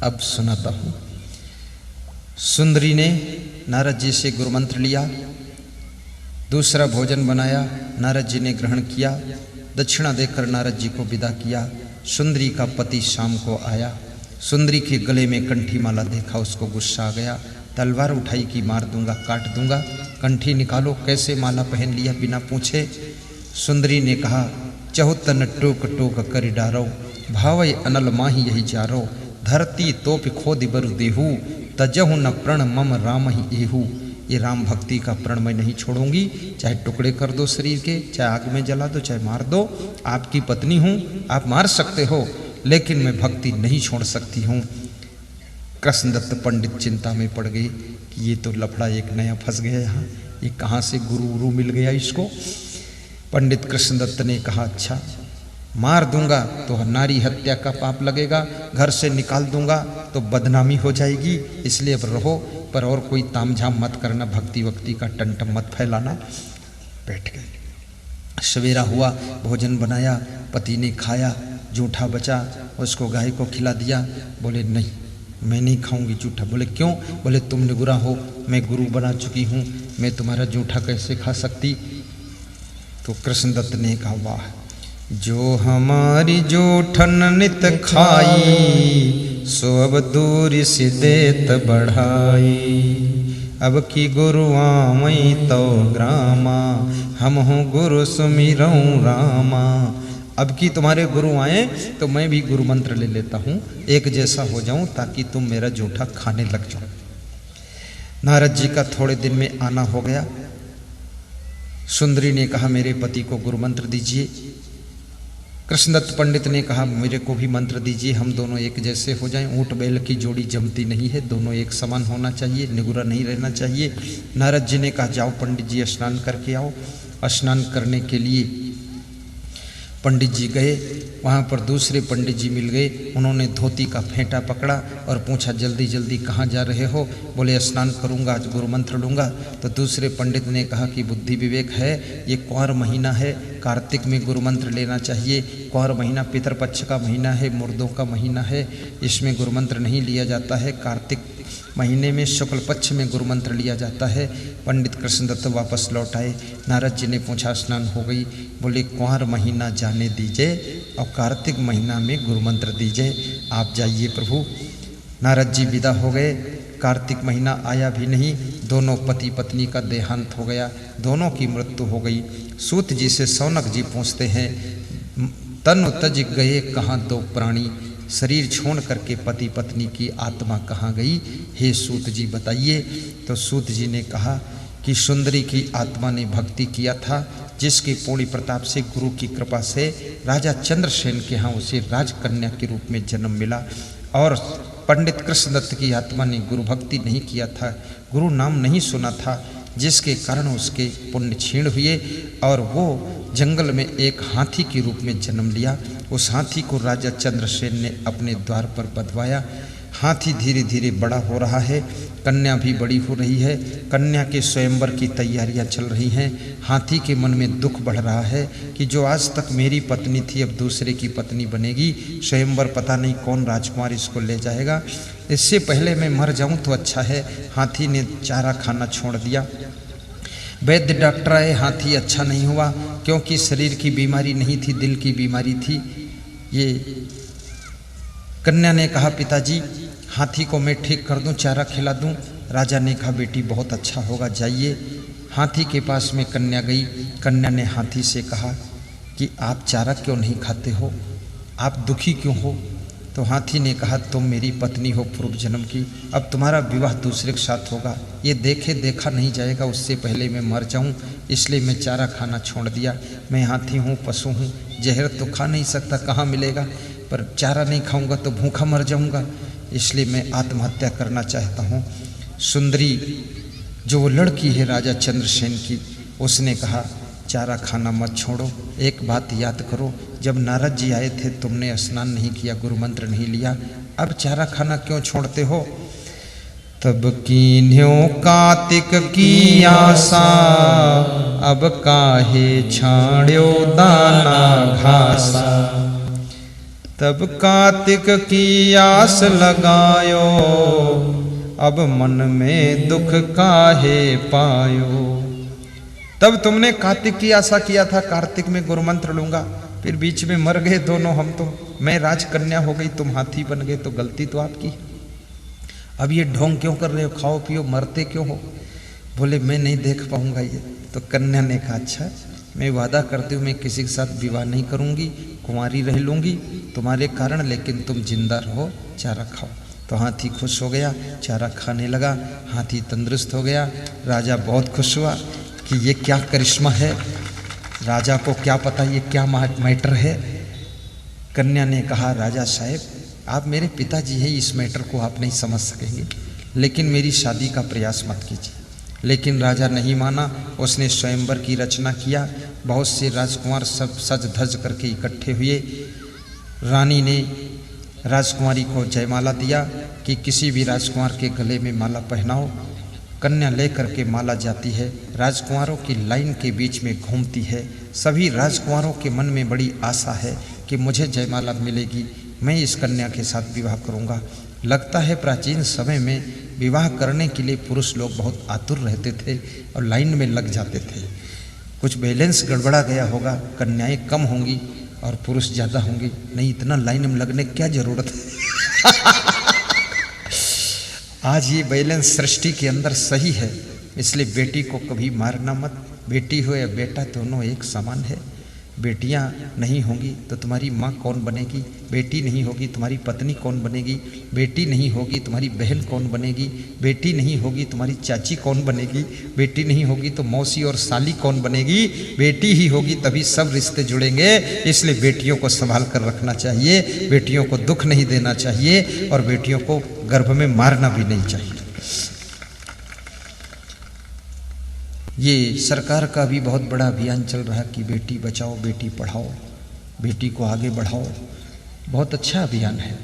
अब सुनाता हूं। सुंदरी ने नारद जी से गुरु मंत्र लिया, दूसरा भोजन बनाया, नारद जी ने ग्रहण किया, दक्षिणा देकर नारद जी को विदा किया। सुंदरी का पति शाम को आया, सुंदरी के गले में कंठी माला देखा, उसको गुस्सा आ गया, तलवार उठाई कि मार दूंगा, काट दूंगा। कंठी निकालो, कैसे माला पहन लिया बिना पूछे। सुंदरी ने कहा, चहुतन टोक टोक कर डारो, भावय अनल माही यही जारो, धरती तोप खोद बरु देहू, तजहु न प्रण मम राम ही एहू। ये राम भक्ति का प्रण मैं नहीं छोड़ूंगी, चाहे टुकड़े कर दो शरीर के, चाहे आग में जला दो, चाहे मार दो। आपकी पत्नी हूं, आप मार सकते हो, लेकिन मैं भक्ति नहीं छोड़ सकती हूं। कृष्णदत्त पंडित चिंता में पड़ गए कि ये तो लफड़ा एक नया फंस गया यहाँ, ये कहाँ से गुरु मिल गया इसको। पंडित कृष्णदत्त ने कहा, अच्छा मार दूंगा तो नारी हत्या का पाप लगेगा, घर से निकाल दूंगा तो बदनामी हो जाएगी, इसलिए अब रहो, पर और कोई तामझाम मत करना, भक्ति वक्ति का टंटम मत फैलाना। बैठ गए। सवेरा हुआ, भोजन बनाया, पति ने खाया, जूठा बचा, उसको गाय को खिला दिया। बोले नहीं मैं नहीं खाऊंगी जूठा। बोले क्यों? बोले तुम निगुरा हो, मैं गुरु बना चुकी हूँ, मैं तुम्हारा जूठा कैसे खा सकती। तो कृष्णदत्त ने कहा, वाह, जो हमारी जूठन नित खाई, सो अब दूर से देत बढ़ाई। अब की गुरु आमई तो ग्रामा, हम हूँ गुरु सुमिरऊँ रामा। अब की तुम्हारे गुरु आए तो मैं भी गुरु मंत्र ले लेता हूँ, एक जैसा हो जाऊं, ताकि तुम मेरा जूठा खाने लग जाओ। नारद जी का थोड़े दिन में आना हो गया। सुंदरी ने कहा, मेरे पति को गुरु मंत्र दीजिए। कृष्णदत्त पंडित ने कहा, मेरे को भी मंत्र दीजिए, हम दोनों एक जैसे हो जाएं। ऊंट बैल की जोड़ी जमती नहीं है, दोनों एक समान होना चाहिए, निगुरा नहीं रहना चाहिए। नारद जी ने कहा, जाओ पंडित जी स्नान करके आओ। स्नान करने के लिए पंडित जी गए, वहाँ पर दूसरे पंडित जी मिल गए। उन्होंने धोती का फेंटा पकड़ा और पूछा, जल्दी जल्दी कहाँ जा रहे हो? बोले स्नान करूँगा, आज गुरु मंत्र लूँगा। तो दूसरे पंडित ने कहा कि बुद्धि विवेक है, ये कुंवर महीना है, कार्तिक में गुरु मंत्र लेना चाहिए। कुंवर महीना पितरपक्ष का महीना है, मुर्दों का महीना है, इसमें गुरु मंत्र नहीं लिया जाता है। कार्तिक महीने में शुक्ल पक्ष में गुरु मंत्र लिया जाता है। पंडित कृष्णदत्त वापस लौट आए। नारद जी ने पूछा, स्नान हो गई? बोले कुंवर महीना जाने दीजिए और कार्तिक महीना में गुरु मंत्र दीजिए, आप जाइए प्रभु। नारद जी विदा हो गए। कार्तिक महीना आया भी नहीं, दोनों पति पत्नी का देहांत हो गया, दोनों की मृत्यु हो गई। सूत जी से सौनक जी पूछते हैं, तनु तज गए कहाँ दो प्राणी, शरीर छोड़ करके पति पत्नी की आत्मा कहाँ गई, हे सूत जी बताइए। तो सूत जी ने कहा कि सुंदरी की आत्मा ने भक्ति किया था, जिसके पूर्ण प्रताप से गुरु की कृपा से राजा चंद्रसेन के यहाँ उसे राजकन्या के रूप में जन्म मिला। और पंडित कृष्णदत्त की आत्मा ने गुरु भक्ति नहीं किया था, गुरु नाम नहीं सुना था, जिसके कारण उसके पुण्य क्षीण हुए और वो जंगल में एक हाथी के रूप में जन्म लिया। उस हाथी को राजा चंद्रसेन ने अपने द्वार पर बधवाया। हाथी धीरे धीरे बड़ा हो रहा है, कन्या भी बड़ी हो रही है, कन्या के स्वयंवर की तैयारियां चल रही हैं। हाथी के मन में दुख बढ़ रहा है कि जो आज तक मेरी पत्नी थी अब दूसरे की पत्नी बनेगी, स्वयंवर पता नहीं कौन राजकुमार इसको ले जाएगा, इससे पहले मैं मर जाऊं तो अच्छा है। हाथी ने चारा खाना छोड़ दिया। वैद्य डॉक्टर आए, हाथी अच्छा नहीं हुआ, क्योंकि शरीर की बीमारी नहीं थी, दिल की बीमारी थी। ये कन्या ने कहा, पिताजी हाथी को मैं ठीक कर दूं, चारा खिला दूं। राजा ने कहा, बेटी बहुत अच्छा होगा, जाइए। हाथी के पास में कन्या गई। कन्या ने हाथी से कहा कि आप चारा क्यों नहीं खाते हो, आप दुखी क्यों हो? तो हाथी ने कहा, तुम मेरी पत्नी हो पूर्व जन्म की, अब तुम्हारा विवाह दूसरे के साथ होगा, ये देखे देखा नहीं जाएगा, उससे पहले मैं मर जाऊं, इसलिए मैं चारा खाना छोड़ दिया। मैं हाथी हूँ, पशु हूँ, जहर तो खा नहीं सकता, कहाँ मिलेगा, पर चारा नहीं खाऊंगा तो भूखा मर जाऊंगा, इसलिए मैं आत्महत्या करना चाहता हूँ। सुंदरी जो वो लड़की है राजा चंद्रसेन की, उसने कहा, चारा खाना मत छोड़ो, एक बात याद करो, जब नारद जी आए थे तुमने स्नान नहीं किया, गुरु मंत्र नहीं लिया, अब चारा खाना क्यों छोड़ते हो? तब कीन्ह्यो कार्तिक की आशा, अब काहे छाड़्यो दाना घासा। तब कार्तिक की आस लगायो, अब मन में दुख काहे पायो। तब तुमने कार्तिक की आशा किया था, कार्तिक में गुरु मंत्र लूंगा, फिर बीच में मर गए दोनों हम तो। मैं राजकन्या हो गई, तुम हाथी बन गए, तो गलती तो आपकी। अब ये ढोंग क्यों कर रहे हो, खाओ पियो, मरते क्यों हो? बोले मैं नहीं देख पाऊंगा ये। तो कन्या ने कहा अच्छा, मैं वादा करती हूँ मैं किसी के साथ विवाह नहीं करूंगी, कुंवारी रह लूंगी तुम्हारे कारण, लेकिन तुम जिंदा रहो, चारा खाओ। तो हाथी खुश हो गया, चारा खाने लगा, हाथी तंदुरुस्त हो गया। राजा बहुत खुश हुआ कि ये क्या करिश्मा है, राजा को क्या पता ये क्या मैटर है। कन्या ने कहा राजा साहब आप मेरे पिताजी हैं, इस मैटर को आप नहीं समझ सकेंगे, लेकिन मेरी शादी का प्रयास मत कीजिए। लेकिन राजा नहीं माना, उसने स्वयंवर की रचना किया। बहुत से राजकुमार सब सज धज करके इकट्ठे हुए। रानी ने राजकुमारी को जयमाला दिया कि किसी भी राजकुमार के गले में माला पहनाओ। कन्या लेकर के माला जाती है, राजकुमारों की लाइन के बीच में घूमती है। सभी राजकुमारों के मन में बड़ी आशा है कि मुझे जयमाला मिलेगी, मैं इस कन्या के साथ विवाह करूंगा। लगता है प्राचीन समय में विवाह करने के लिए पुरुष लोग बहुत आतुर रहते थे और लाइन में लग जाते थे। कुछ बैलेंस गड़बड़ा गया होगा, कन्याएं कम होंगी और पुरुष ज़्यादा होंगे, नहीं इतना लाइन में लगने की क्या ज़रूरत है। आज ये बैलेंस सृष्टि के अंदर सही है, इसलिए बेटी को कभी मारना मत। बेटी हो या बेटा दोनों एक समान है। बेटियां नहीं होंगी तो तुम्हारी माँ कौन बनेगी, बेटी नहीं होगी तुम्हारी पत्नी कौन बनेगी, बेटी नहीं होगी तुम्हारी बहन कौन बनेगी, बेटी नहीं होगी तुम्हारी चाची कौन बनेगी, बेटी नहीं होगी तो मौसी और साली कौन बनेगी, बेटी ही होगी तभी सब रिश्ते जुड़ेंगे। इसलिए बेटियों को संभाल कर रखना चाहिए, बेटियों को दुख नहीं देना चाहिए और बेटियों को गर्भ में मारना भी नहीं चाहिए। ये सरकार का भी बहुत बड़ा अभियान चल रहा है कि बेटी बचाओ बेटी पढ़ाओ, बेटी को आगे बढ़ाओ। बहुत अच्छा अभियान है,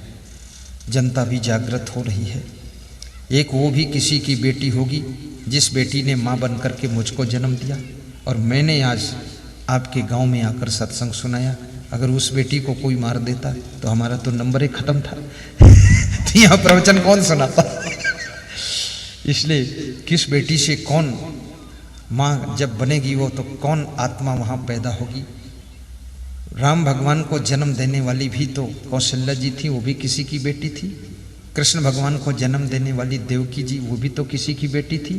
जनता भी जागृत हो रही है। एक वो भी किसी की बेटी होगी जिस बेटी ने माँ बन कर के मुझको जन्म दिया और मैंने आज आपके गांव में आकर सत्संग सुनाया। अगर उस बेटी को कोई मार देता तो हमारा तो नंबर ही खत्म था। तो यहाँ प्रवचन कौन सुनाता? इसलिए किस बेटी से कौन माँ जब बनेगी वो तो कौन आत्मा वहाँ पैदा होगी। राम भगवान को जन्म देने वाली भी तो कौशल्या जी थी, वो भी किसी की बेटी थी। कृष्ण भगवान को जन्म देने वाली देवकी जी, वो भी तो किसी की बेटी थी।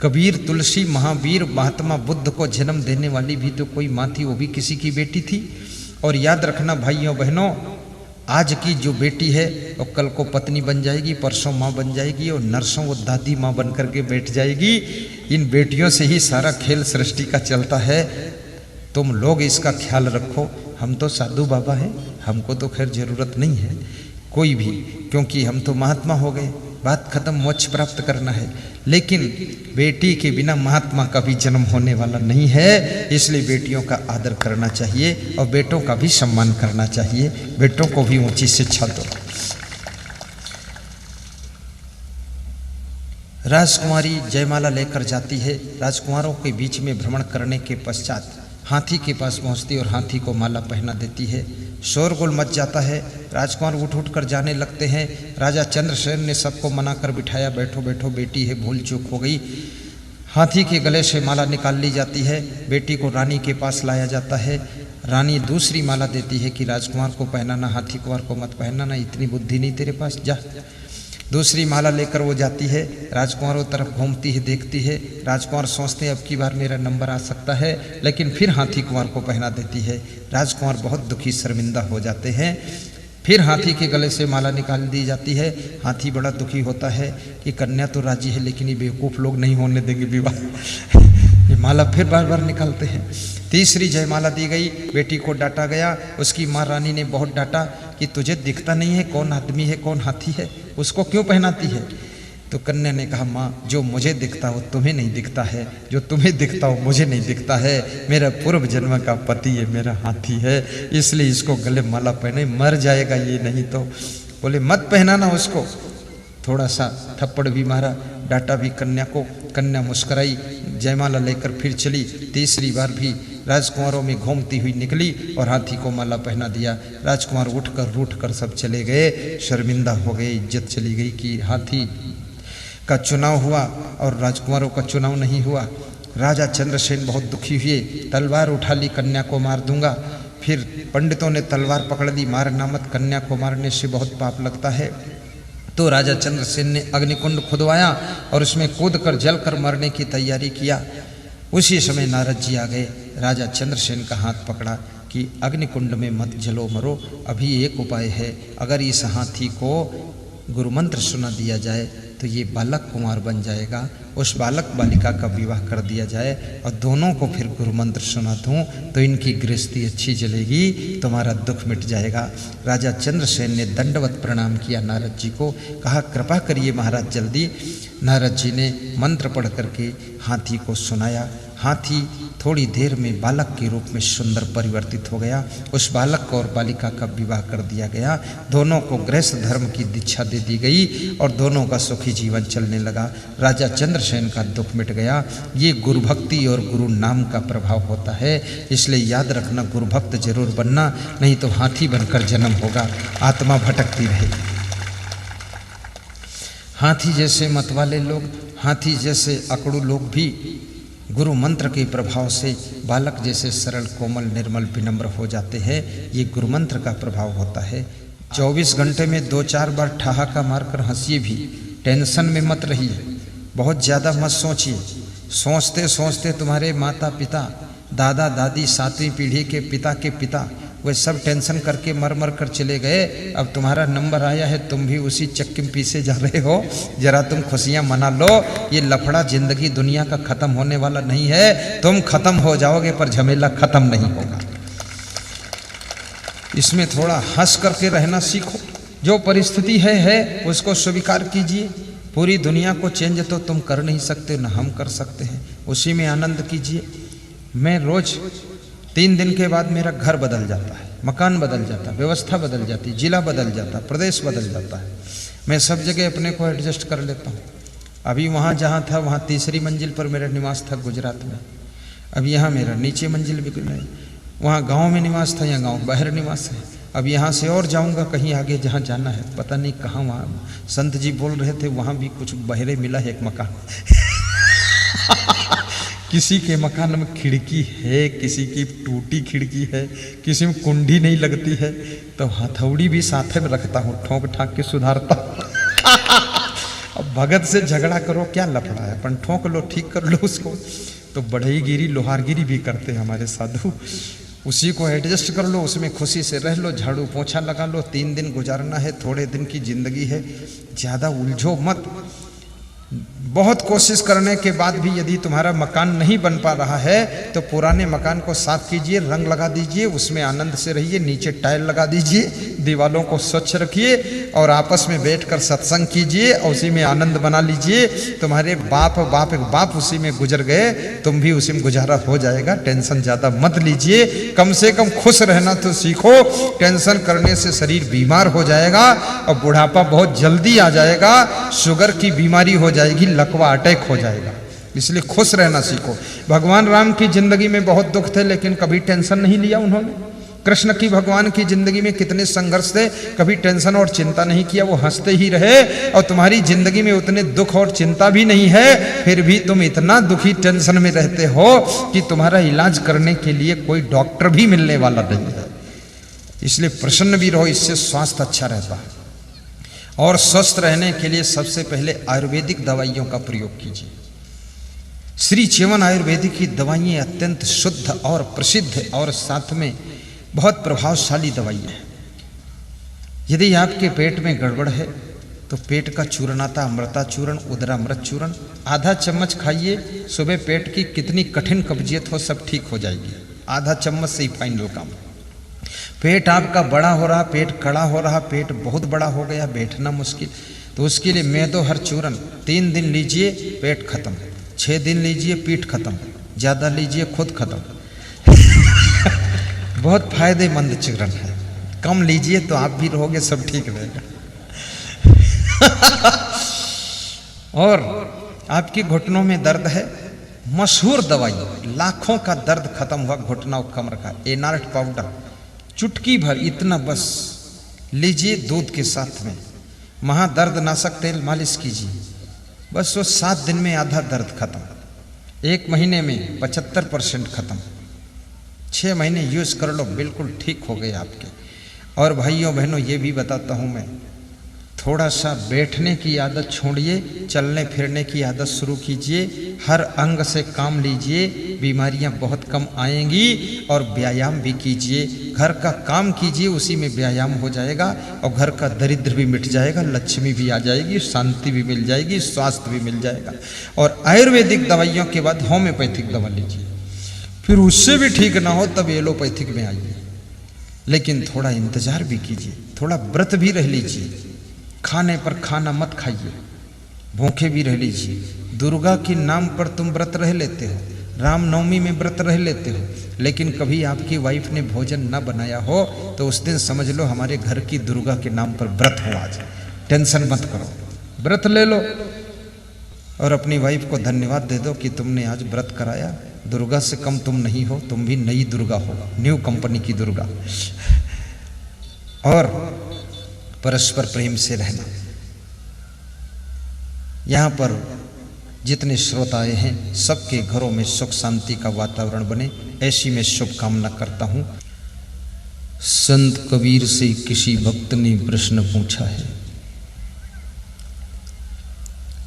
कबीर, तुलसी, महावीर, महात्मा बुद्ध को जन्म देने वाली भी तो कोई माँ थी, वो भी किसी की बेटी थी। और याद रखना भाइयों बहनों, आज की जो बेटी है वो कल को पत्नी बन जाएगी, परसों माँ बन जाएगी और नरसों वो दादी माँ बन करके बैठ जाएगी। इन बेटियों से ही सारा खेल सृष्टि का चलता है। तुम लोग इसका ख्याल रखो। हम तो साधु बाबा हैं, हमको तो खैर जरूरत नहीं है कोई भी, क्योंकि हम तो महात्मा हो गए, बात खत्म, मोक्ष प्राप्त करना है। लेकिन बेटी के बिना महात्मा का भी जन्म होने वाला नहीं है, इसलिए बेटियों का आदर करना चाहिए और बेटों का भी सम्मान करना चाहिए। बेटों को भी ऊंची शिक्षा दो। राजकुमारी जयमाला लेकर जाती है। राजकुमारों के बीच में भ्रमण करने के पश्चात हाथी के पास पहुंचती और हाथी को माला पहना देती है। शोरगुल मच जाता है, राजकुमार उठ उठ कर जाने लगते हैं। राजा चंद्रसेन ने सबको मना कर बिठाया, बैठो बैठो, बेटी है, भूल चूक हो गई। हाथी के गले से माला निकाल ली जाती है, बेटी को रानी के पास लाया जाता है। रानी दूसरी माला देती है कि राजकुमार को पहनाना, हाथी कुंवर को मत पहनाना, इतनी बुद्धि नहीं तेरे पास, जा। दूसरी माला लेकर वो जाती है, राजकुमारों तरफ घूमती है, देखती है। राजकुमार सोचते हैं अब की बार मेरा नंबर आ सकता है, लेकिन फिर हाथी कुंवर को पहना देती है। राजकुमार बहुत दुखी शर्मिंदा हो जाते हैं। फिर हाथी के गले से माला निकाल दी जाती है। हाथी बड़ा दुखी होता है कि कन्या तो राजी है लेकिन ये बेवकूफ़ लोग नहीं होने देंगे विवाह। ये माला फिर बार बार निकालते हैं। तीसरी जयमाला दी गई, बेटी को डांटा गया। उसकी माँ रानी ने बहुत डांटा कि तुझे दिखता नहीं है कौन आदमी है कौन हाथी है, उसको क्यों पहनाती है? तो कन्या ने कहा माँ, जो मुझे दिखता हो तुम्हें नहीं दिखता है, जो तुम्हें दिखता हो मुझे नहीं दिखता है। मेरा पूर्व जन्म का पति है, मेरा हाथी है, इसलिए इसको गले माला पहने, मर जाएगा ये नहीं तो। बोले मत पहनाना उसको। थोड़ा सा थप्पड़ भी मारा, डांटा भी कन्या को। कन्या मुस्कुराई, जयमाला लेकर फिर चली। तीसरी बार भी राजकुमारों में घूमती हुई निकली और हाथी को माला पहना दिया। राजकुमार उठकर रूठकर सब चले गए, शर्मिंदा हो गए, इज्जत चली गई कि हाथी का चुनाव हुआ और राजकुमारों का चुनाव नहीं हुआ। राजा चंद्रसेन बहुत दुखी हुए, तलवार उठा ली, कन्या को मार दूंगा। फिर पंडितों ने तलवार पकड़ ली, मारना मत, कन्या को मारने से बहुत पाप लगता है। तो राजा चंद्रसेन ने अग्निकुंड खुदवाया और उसमें कूदकर जलकर मरने की तैयारी किया। उसी समय नारद जी आ गए, राजा चंद्रसेन का हाथ पकड़ा कि अग्निकुंड में मत जलो मरो, अभी एक उपाय है, अगर इस हाथी को गुरु मंत्र सुना दिया जाए तो ये बालक कुमार बन जाएगा, उस बालक बालिका का विवाह कर दिया जाए और दोनों को फिर गुरु मंत्र सुना दूँ तो इनकी गृहस्थी अच्छी चलेगी, तुम्हारा दुख मिट जाएगा। राजा चंद्रसेन ने दंडवत प्रणाम किया नारद जी को, कहा कृपा करिए महाराज जल्दी। नारद जी ने मंत्र पढ़ करके हाथी को सुनाया। हाथी थोड़ी देर में बालक के रूप में सुंदर परिवर्तित हो गया। उस बालक को और बालिका का विवाह कर दिया गया। दोनों को गृहस्थ धर्म की दीक्षा दे दी गई और दोनों का सुखी जीवन चलने लगा। राजा चंद्रसेन का दुख मिट गया। ये गुरु भक्ति और गुरु नाम का प्रभाव होता है, इसलिए याद रखना, गुरु भक्त जरूर बनना, नहीं तो हाथी बनकर जन्म होगा, आत्मा भटकती रहेगी। हाथी जैसे मतवाले लोग, हाथी जैसे अकड़ू लोग भी गुरु मंत्र के प्रभाव से बालक जैसे सरल कोमल निर्मल विनम्र हो जाते हैं। ये गुरु मंत्र का प्रभाव होता है। 24 घंटे में 2-4 बार ठहाका मारकर हंसिए भी, टेंशन में मत रहिए, बहुत ज़्यादा मत सोचिए। सोचते सोचते तुम्हारे माता पिता, दादा दादी, 7वीं पीढ़ी के पिता वे सब टेंशन करके मर मर कर चले गए। अब तुम्हारा नंबर आया है, तुम भी उसी चक्की में पीछे जा रहे हो, जरा तुम खुशियां मना लो। ये लफड़ा जिंदगी दुनिया का खत्म होने वाला नहीं है, तुम खत्म हो जाओगे पर झमेला खत्म नहीं होगा। इसमें थोड़ा हंस करके रहना सीखो। जो परिस्थिति है उसको स्वीकार कीजिए। पूरी दुनिया को चेंज तो तुम कर नहीं सकते, न हम कर सकते हैं, उसी में आनंद कीजिए। मैं रोज 3 दिन के बाद मेरा घर बदल जाता है, मकान बदल जाता है, व्यवस्था बदल जाती है, जिला बदल जाता है, प्रदेश बदल जाता है। मैं सब जगह अपने को एडजस्ट कर लेता हूँ। अभी वहाँ जहाँ था वहाँ 3री मंजिल पर मेरा निवास था गुजरात में, अब यहाँ मेरा नीचे मंजिल भी नहीं। वहाँ गांव में निवास था, यहाँ गांव बाहर निवास है। अब यहाँ से और जाऊँगा कहीं आगे जहाँ जाना है, पता नहीं कहाँ। वहाँ संत जी बोल रहे थे वहाँ भी कुछ बहरे मिला है एक मकान किसी के मकान में खिड़की है, किसी की टूटी खिड़की है, किसी में कुंडी नहीं लगती है, तो हथौड़ी भी साथ में रखता हूँ, ठोक ठाक के सुधारता अब भगत से झगड़ा करो, क्या लफड़ा है, अपन ठोक लो, ठीक कर लो उसको। तो बढ़ईगिरी लोहारगिरी भी करते हैं हमारे साधु, उसी को एडजस्ट कर लो, उसमें खुशी से रह लो, झाड़ू पोछा लगा लो। 3 दिन गुजारना है, थोड़े दिन की जिंदगी है, ज़्यादा उलझो मत। बहुत कोशिश करने के बाद भी यदि तुम्हारा मकान नहीं बन पा रहा है तो पुराने मकान को साफ कीजिए, रंग लगा दीजिए, उसमें आनंद से रहिए, नीचे टाइल लगा दीजिए, दीवालों को स्वच्छ रखिए और आपस में बैठकर सत्संग कीजिए और उसी में आनंद बना लीजिए। तुम्हारे बाप उसी में गुजर गए, तुम भी उसी में गुजारा हो जाएगा। टेंशन ज़्यादा मत लीजिए, कम से कम खुश रहना तो सीखो। टेंशन करने से शरीर बीमार हो जाएगा और बुढ़ापा बहुत जल्दी आ जाएगा, शुगर की बीमारी हो जाएगी, लकवा अटैक हो जाएगा। इसलिए खुश रहना सीखो। भगवान राम की जिंदगी में बहुत दुख थे लेकिन कभी टेंशन नहीं लिया उन्होंने। कृष्ण की भगवान की जिंदगी में कितने संघर्ष थे, कभी टेंशन और चिंता नहीं किया, वो हंसते ही रहे। और तुम्हारी जिंदगी में उतने दुख और चिंता भी नहीं है, फिर भी तुम इतना दुखी टेंशन में रहते हो कि तुम्हारा इलाज करने के लिए कोई डॉक्टर भी मिलने वाला नहीं है। इसलिए प्रसन्न भी रहो, इससे स्वास्थ्य अच्छा रहता है। और स्वस्थ रहने के लिए सबसे पहले आयुर्वेदिक दवाइयों का प्रयोग कीजिए। श्री च्यवन आयुर्वेदिक की दवाइयाँ अत्यंत शुद्ध और प्रसिद्ध और साथ में बहुत प्रभावशाली दवाइयाँ हैं। यदि आपके पेट में गड़बड़ है तो पेट का चूर्ण आता, अमृता चूर्ण, उदरामृत चूर्ण, आधा चम्मच खाइए। सुबह पेट की कितनी कठिन कब्जियत हो सब ठीक हो जाएगी, आधा चम्मच से ही फाइनल काम। पेट आपका बड़ा हो रहा, पेट कड़ा हो रहा, पेट बहुत बड़ा हो गया, बैठना मुश्किल, तो उसके लिए मैदो हर चूर्ण 3 दिन लीजिए, पेट खत्म। 6 दिन लीजिए, पीठ खत्म। ज़्यादा लीजिए, खुद खत्म बहुत फायदेमंद चूर्ण है। कम लीजिए तो आप भी रहोगे, सब ठीक रहेगा और आपके घुटनों में दर्द है मशहूर दवाई, लाखों का दर्द खत्म हुआ घुटना और कमर का। एनार्ट पाउडर चुटकी भर इतना बस लीजिए दूध के साथ में, महादर्द नाशक तेल मालिश कीजिए, बस वो 7 दिन में आधा दर्द खत्म, 1 महीने में 75% खत्म, 6 महीने यूज कर लो बिल्कुल ठीक हो गए आपके। और भाइयों बहनों ये भी बताता हूँ मैं, थोड़ा सा बैठने की आदत छोड़िए, चलने फिरने की आदत शुरू कीजिए, हर अंग से काम लीजिए, बीमारियां बहुत कम आएंगी। और व्यायाम भी कीजिए, घर का काम कीजिए, उसी में व्यायाम हो जाएगा और घर का दरिद्र भी मिट जाएगा, लक्ष्मी भी आ जाएगी, शांति भी मिल जाएगी, स्वास्थ्य भी मिल जाएगा। और आयुर्वेदिक दवाइयों के बाद होम्योपैथिक दवा लीजिए, फिर उससे भी ठीक ना हो तब एलोपैथिक में आइए। लेकिन थोड़ा इंतजार भी कीजिए, थोड़ा व्रत भी रह लीजिए, खाने पर खाना मत खाइए, भूखे भी रह लीजिए। दुर्गा के नाम पर तुम व्रत रह लेते हो, रामनवमी में व्रत रह लेते हो, लेकिन कभी आपकी वाइफ ने भोजन न बनाया हो तो उस दिन समझ लो हमारे घर की दुर्गा के नाम पर व्रत हो। आज टेंशन मत करो, व्रत ले लो और अपनी वाइफ को धन्यवाद दे दो कि तुमने आज व्रत कराया। दुर्गा से कम तुम नहीं हो, तुम भी नई दुर्गा हो, न्यू कंपनी की दुर्गा। और परस्पर प्रेम से रहना। यहाँ पर जितने श्रोताएं हैं सबके घरों में सुख शांति का वातावरण बने, ऐसी मैं शुभकामना करता हूँ। संत कबीर से किसी भक्त ने प्रश्न पूछा है।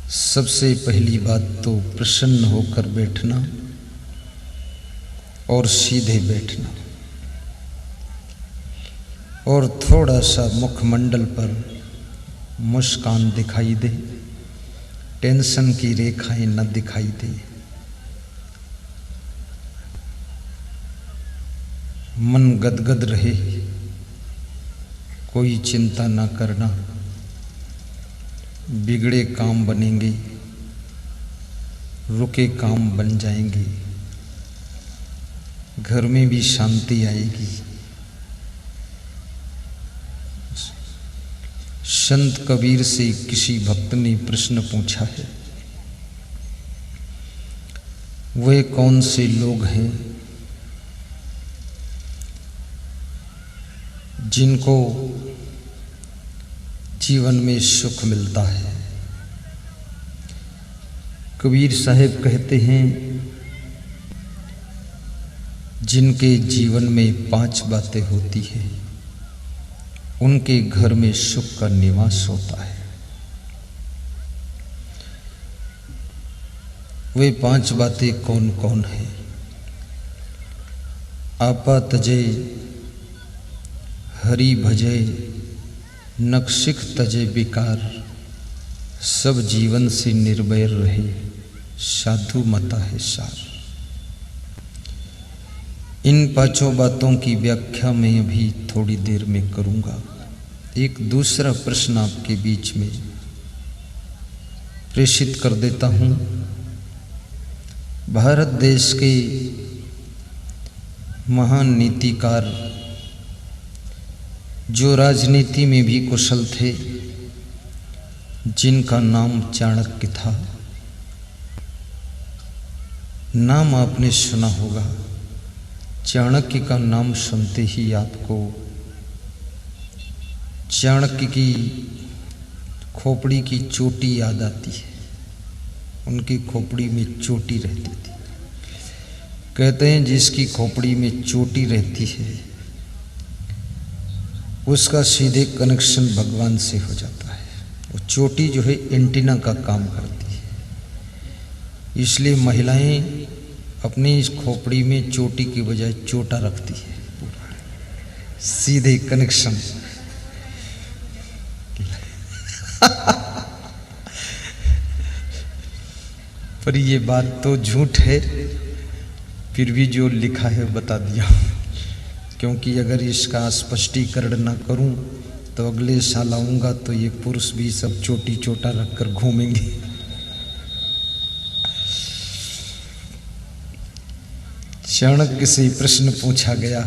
सबसे पहली बात तो प्रसन्न होकर बैठना और सीधे बैठना, और थोड़ा सा मुखमंडल पर मुस्कान दिखाई दे, टेंशन की रेखाएं न दिखाई दे, मन गदगद रहे, कोई चिंता ना करना, बिगड़े काम बनेंगे, रुके काम बन जाएंगे, घर में भी शांति आएगी। संत कबीर से किसी भक्त ने प्रश्न पूछा है, वे कौन से लोग हैं जिनको जीवन में सुख मिलता है। कबीर साहब कहते हैं, जिनके जीवन में 5 बातें होती हैं उनके घर में सुख का निवास होता है। वे 5 बातें कौन कौन है? आपा तजे, हरि भजे, नक्शिक तजे विकार, सब जीवन से निर्भय रहे, साधु मता है सार। इन 5 बातों की व्याख्या मैं अभी थोड़ी देर में करूंगा। एक दूसरा प्रश्न आपके बीच में प्रेषित कर देता हूं। भारत देश के महान नीतिकार जो राजनीति में भी कुशल थे, जिनका नाम चाणक्य था, नाम आपने सुना होगा। चाणक्य का नाम सुनते ही आपको चाणक्य की खोपड़ी की चोटी याद आती है। उनकी खोपड़ी में चोटी रहती थी। कहते हैं जिसकी खोपड़ी में चोटी रहती है उसका सीधे कनेक्शन भगवान से हो जाता है। वो चोटी जो है एंटीना का काम करती है। इसलिए महिलाएं अपनी इस खोपड़ी में चोटी की बजाय चोटा रखती है, सीधे कनेक्शन। पर ये बात तो झूठ है, फिर भी जो लिखा है बता दिया, क्योंकि अगर इसका स्पष्टीकरण ना करूं तो अगले साल आऊंगा तो ये पुरुष भी सब चोटी चोटा रखकर घूमेंगे। चाणक्य से प्रश्न पूछा गया,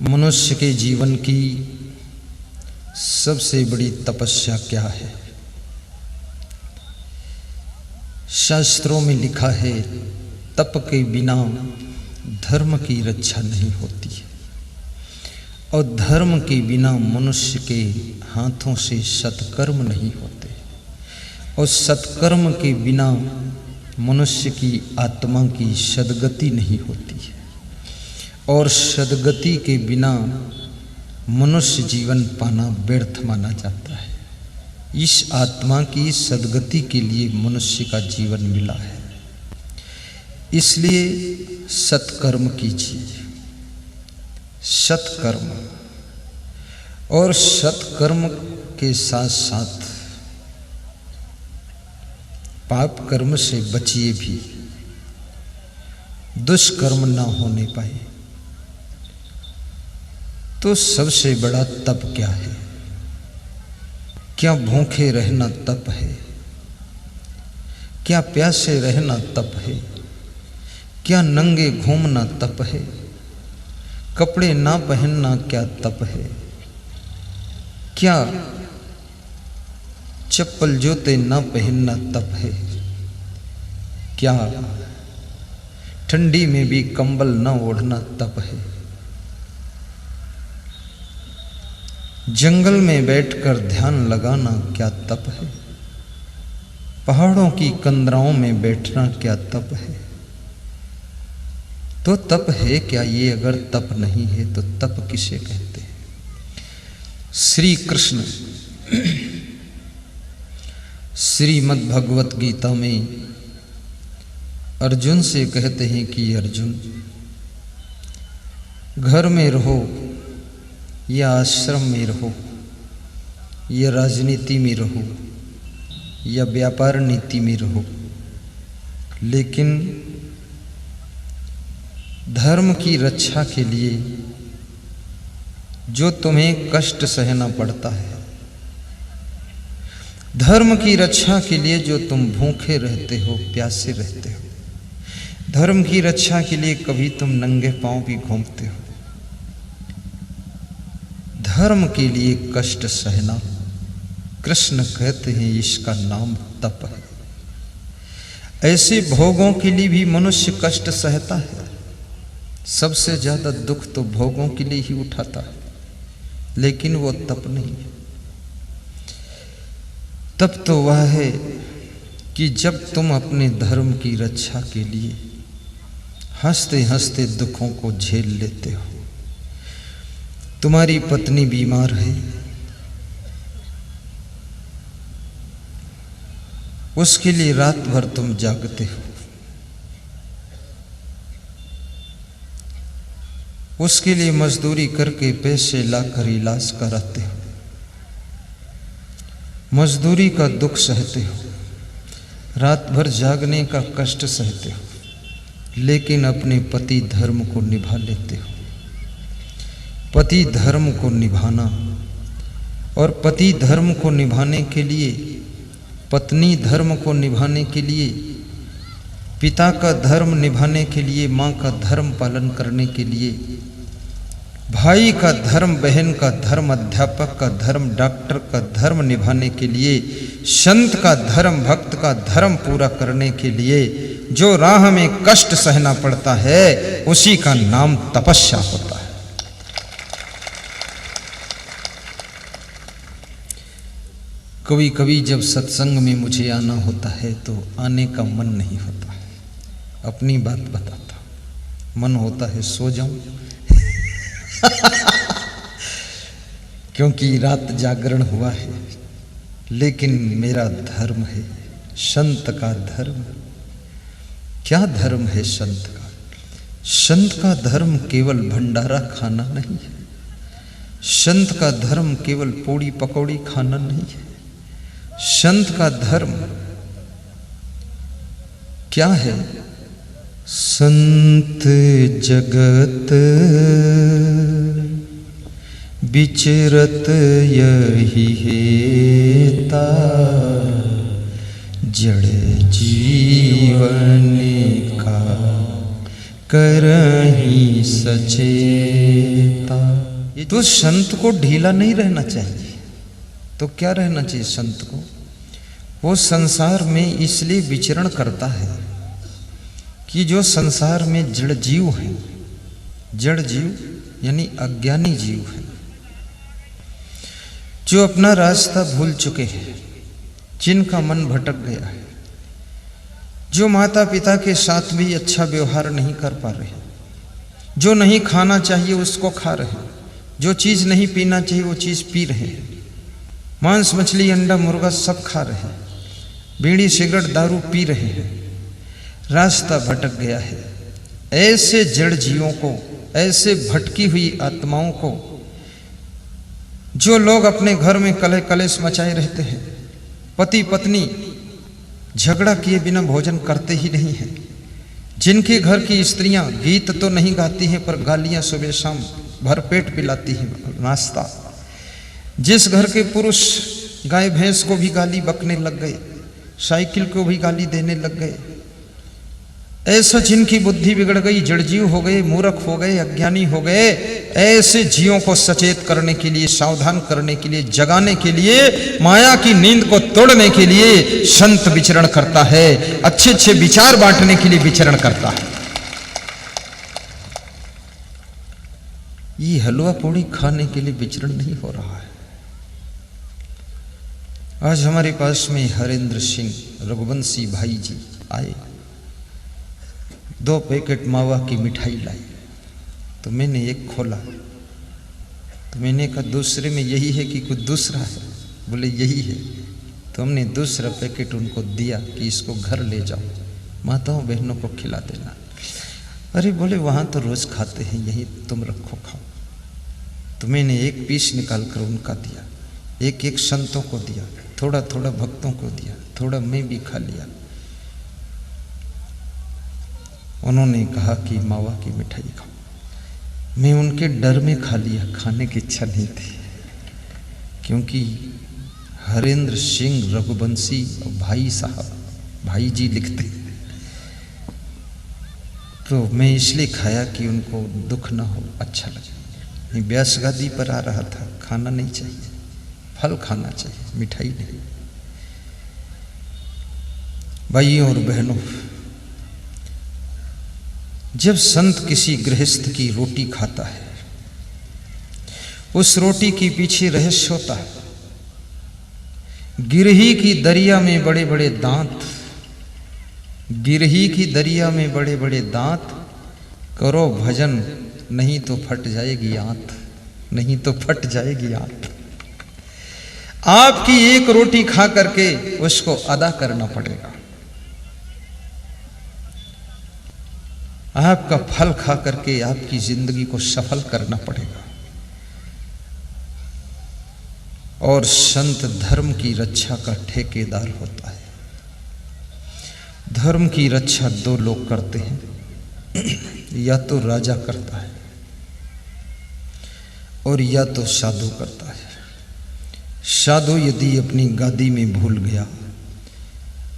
मनुष्य के जीवन की सबसे बड़ी तपस्या क्या है? शास्त्रों में लिखा है, तप के बिना धर्म की रक्षा नहीं होती है और धर्म के बिना मनुष्य के हाथों से सत्कर्म नहीं होते और सत्कर्म के बिना मनुष्य की आत्मा की सद्गति नहीं होती है और सद्गति के बिना मनुष्य जीवन पाना व्यर्थ माना जाता है। इस आत्मा की सद्गति के लिए मनुष्य का जीवन मिला है, इसलिए सत्कर्म कीजिए। सत्कर्म और सत्कर्म के साथ साथ पाप कर्म से बचिए भी, दुष्कर्म ना होने पाए। तो सबसे बड़ा तप क्या है? क्या भूखे रहना तप है? क्या प्यासे रहना तप है? क्या नंगे घूमना तप है? कपड़े ना पहनना क्या तप है? क्या चप्पल जूते ना पहनना तप है? क्या ठंडी में भी कंबल ना ओढ़ना तप है? जंगल में बैठकर ध्यान लगाना क्या तप है? पहाड़ों की कंदराओं में बैठना क्या तप है? तो तप है क्या ये? अगर तप नहीं है तो तप किसे कहते हैं? श्री कृष्ण श्रीमद् भगवत गीता में अर्जुन से कहते हैं कि अर्जुन, घर में रहो या आश्रम में रहो या राजनीति में रहो या व्यापार नीति में रहो, लेकिन धर्म की रक्षा के लिए जो तुम्हें कष्ट सहना पड़ता है, धर्म की रक्षा के लिए जो तुम भूखे रहते हो, प्यासे रहते हो, धर्म की रक्षा के लिए कभी तुम नंगे पांव भी घूमते हो, धर्म के लिए कष्ट सहना, कृष्ण कहते हैं इसका नाम तप है। ऐसे भोगों के लिए भी मनुष्य कष्ट सहता है। सबसे ज्यादा दुख तो भोगों के लिए ही उठाता है, लेकिन वो तप नहीं है। तप तो वह है कि जब तुम अपने धर्म की रक्षा के लिए हंसते हंसते दुखों को झेल लेते हो। तुम्हारी पत्नी बीमार है, उसके लिए रात भर तुम जागते हो, उसके लिए मजदूरी करके पैसे लाकर इलाज कराते हो, मजदूरी का दुख सहते हो, रात भर जागने का कष्ट सहते हो, लेकिन अपने पति धर्म को निभा लेते हो। पति धर्म को निभाना और पति धर्म को निभाने के लिए, पत्नी धर्म को निभाने के लिए, पिता का धर्म निभाने के लिए, माँ का धर्म पालन करने के लिए, भाई का धर्म, बहन का धर्म, अध्यापक का धर्म, डॉक्टर का धर्म निभाने के लिए, संत का धर्म, भक्त का धर्म पूरा करने के लिए जो राह में कष्ट सहना पड़ता है, उसी का नाम तपस्या होता है। कभी कभी जब सत्संग में मुझे आना होता है तो आने का मन नहीं होता। अपनी बात बताता, मन होता है सो जाऊं क्योंकि रात जागरण हुआ है। लेकिन मेरा धर्म है, संत का धर्म। क्या धर्म है संत का? संत का धर्म केवल भंडारा खाना नहीं है। संत का धर्म केवल पूड़ी पकौड़ी खाना नहीं है। संत का धर्म क्या है? संत जगत विचरत यही हेता, जड़ जीवन का करहि सचेता। तो संत को ढीला नहीं रहना चाहिए। तो क्या रहना चाहिए संत को? वो संसार में इसलिए विचरण करता है कि जो संसार में जड़ जीव है, जड़ जीव यानी अज्ञानी जीव है, जो अपना रास्ता भूल चुके हैं, जिनका मन भटक गया है, जो माता पिता के साथ भी अच्छा व्यवहार नहीं कर पा रहे, जो नहीं खाना चाहिए उसको खा रहे, जो चीज़ नहीं पीना चाहिए वो चीज़ पी रहे हैं, मांस मछली अंडा मुर्गा सब खा रहे हैं, बीड़ी सिगरेट दारू पी रहे हैं, रास्ता भटक गया है। ऐसे जड़ जीवों को, ऐसे भटकी हुई आत्माओं को, जो लोग अपने घर में कलह कलेश मचाए रहते हैं, पति पत्नी झगड़ा किए बिना भोजन करते ही नहीं हैं, जिनके घर की स्त्रियां गीत तो नहीं गाती हैं पर गालियां सुबह शाम भरपेट पिलाती हैं नाश्ता, जिस घर के पुरुष गाय भैंस को भी गाली बकने लग गए, साइकिल को भी गाली देने लग गए, ऐसा जिनकी बुद्धि बिगड़ गई, जड़जीव हो गए, मूर्ख हो गए, अज्ञानी हो गए, ऐसे जीवों को सचेत करने के लिए, सावधान करने के लिए, जगाने के लिए, माया की नींद को तोड़ने के लिए संत विचरण करता है, अच्छे अच्छे विचार बांटने के लिए विचरण करता है। ये हलवा पूड़ी खाने के लिए विचरण नहीं हो रहा है। आज हमारे पास में हरेंद्र सिंह रघुवंशी भाई जी आए, 2 पैकेट मावा की मिठाई लाई, तो मैंने एक खोला, तो मैंने कहा दूसरे में यही है कि कुछ दूसरा है? बोले यही है। तो हमने दूसरा पैकेट उनको दिया कि इसको घर ले जाओ, माताओं बहनों को खिला देना। अरे बोले वहाँ तो रोज़ खाते हैं, यही तुम रखो खाओ। तो मैंने एक पीस निकाल कर उनका दिया, एक एक संतों को दिया, थोड़ा थोड़ा भक्तों को दिया, थोड़ा मैं भी खा लिया। उन्होंने कहा कि मावा की मिठाई खाओ। मैं उनके डर में खा लिया, खाने की इच्छा नहीं थी, क्योंकि हरेंद्र सिंह रघुवंशी भाई साहब, भाई जी लिखते, तो मैं इसलिए खाया कि उनको दुख ना हो, अच्छा लगे। मैं व्यास गादी पर आ रहा था, खाना नहीं चाहिए, फल खाना चाहिए, मिठाई नहीं। भाइयों और बहनों, जब संत किसी गृहस्थ की रोटी खाता है, उस रोटी के पीछे रहस्य होता है। गिरही की दरिया में बड़े बड़े दांत, गिरही की दरिया में बड़े बड़े दांत, करो भजन नहीं तो फट जाएगी आंत, नहीं तो फट जाएगी आंत। आपकी एक रोटी खा करके उसको अदा करना पड़ेगा, आपका फल खा करके आपकी जिंदगी को सफल करना पड़ेगा। और संत धर्म की रक्षा का ठेकेदार होता है। धर्म की रक्षा 2 लोग करते हैं, या तो राजा करता है और या तो साधु करता है। साधु यदि अपनी गादी में भूल गया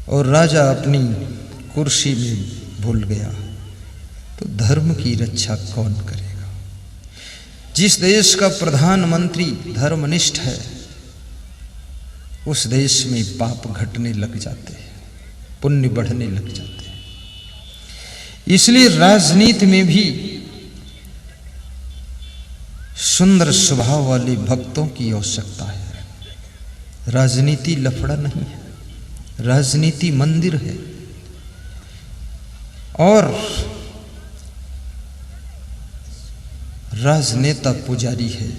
और राजा अपनी कुर्सी में भूल गया, तो धर्म की रक्षा कौन करेगा? जिस देश का प्रधानमंत्री धर्मनिष्ठ है, उस देश में पाप घटने लग जाते हैं, पुण्य बढ़ने लग जाते हैं। इसलिए राजनीति में भी सुंदर स्वभाव वाले भक्तों की आवश्यकता है। राजनीति लफड़ा नहीं है, राजनीति मंदिर है। और राजनेता पुजारी है,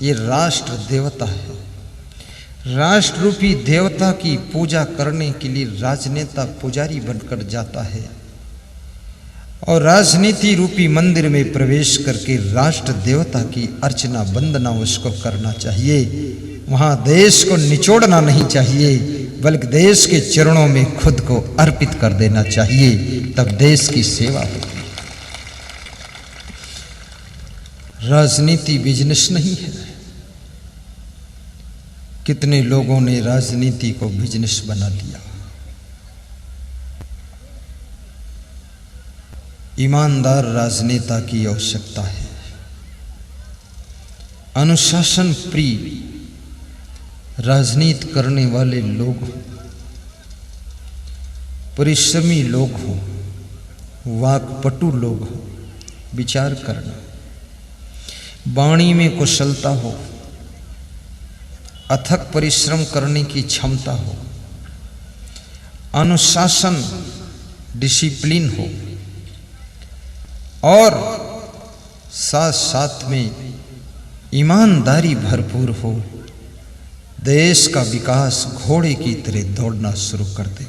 ये राष्ट्र देवता है। राष्ट्र रूपी देवता की पूजा करने के लिए राजनेता पुजारी बनकर जाता है, और राजनीति रूपी मंदिर में प्रवेश करके राष्ट्र देवता की अर्चना वंदना उसको करना चाहिए। वहाँ देश को निचोड़ना नहीं चाहिए, बल्कि देश के चरणों में खुद को अर्पित कर देना चाहिए, तब देश की सेवा होगी। राजनीति बिजनेस नहीं है। कितने लोगों ने राजनीति को बिजनेस बना लिया। ईमानदार राजनेता की आवश्यकता है। अनुशासन प्रिय राजनीति करने वाले लोग हों, परिश्रमी लोग हों, वाक्पटु लोग हों, विचार करना, वाणी में कुशलता हो, अथक परिश्रम करने की क्षमता हो, अनुशासन डिसिप्लिन हो और साथ साथ में ईमानदारी भरपूर हो, देश का विकास घोड़े की तरह दौड़ना शुरू कर दे।